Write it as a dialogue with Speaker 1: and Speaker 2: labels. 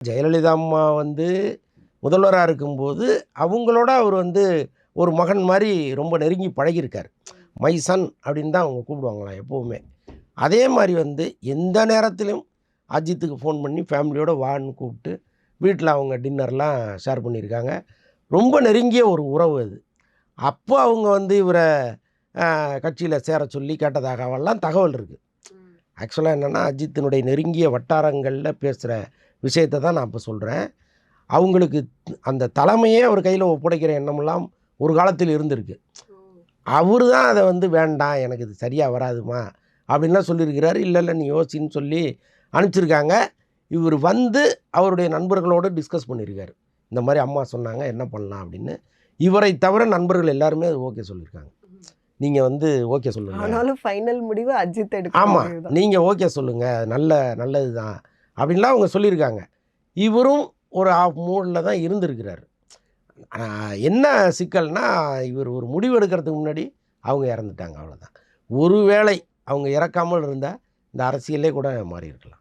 Speaker 1: ஜெயலலிதா அம்மா வந்து முதல்வரா இருக்கும்போது, அவங்களோட அவர் வந்து ஒரு மகன் மாரி ரொம்ப நெருங்கி பழகியிருக்காரு. மை சன் அப்படின்னு தான் அவங்க கூப்பிடுவாங்களாம் எப்பவுமே. அதே மாரி வந்து எந்த நேரத்திலும் அஜித்துக்கு ஃபோன் பண்ணி ஃபேமிலியோட வான்னு கூப்பிட்டு, வீட்ல அவங்க டின்னர்லாம் ஷேர் பண்ணியிருக்காங்க. ரொம்ப நெருங்கிய ஒரு உறவு அது. அப்போ அவங்க வந்து இவர கட்சியில சேர சொல்லி கேட்டதாகவெல்லாம் தகவல் இருக்கு. ஆக்சுவலா என்னன்னா, அஜித்தினுடைய நெருங்கிய வட்டாரங்கள்ல பேசுற விஷயத்த தான் நான் இப்ப சொல்றேன். அவங்களுக்கு அந்த தலைமையே அவர் கையில ஒப்படைக்கிற எண்ணமெல்லாம் ஒரு காலத்தில் இருந்திருக்கு. அவரு தான் அத வந்து வேண்டாம், எனக்கு இது சரியா வராதும்மா அப்படின்லாம் சொல்லியிருக்கிறாரு. இல்ல, இல்ல நீ யோசின்னு சொல்லி அனுப்பிச்சிருக்காங்க. இவரு வந்து அவருடைய நண்பர்களோடு டிஸ்கஸ் பண்ணியிருக்காரு. இந்த மாரி அம்மா சொன்னாங்க, என்ன பண்ணலாம் அப்படின்னு. இவரை தவிர நண்பர்கள் எல்லாருமே அது ஓகே சொல்லியிருக்காங்க. நீங்க வந்து ஓகே சொல்லுங்க.
Speaker 2: ஆனாலும் ஃபைனல் முடிவு அஜித் எடுக்கிற
Speaker 1: ஆமா.
Speaker 2: முடிவு தான்.
Speaker 1: நீங்க ஓகே சொல்லுங்க. நல்லது தான். அப்படின்லாம் அவங்க சொல்லியிருக்காங்க. இவரும் ஒரு மூட்ல தான் இருந்திருக்கிறாரு. என்ன சிக்கல்னா, இவர் ஒரு முடிவு எடுக்கிறதுக்கு முன்னாடி அவங்க இறந்துட்டாங்க அவ்வளோதான். ஒருவேளை அவங்க இறக்காமல் இருந்தா, இந்த அரசியலே கூட மாறியிருக்கலாம்.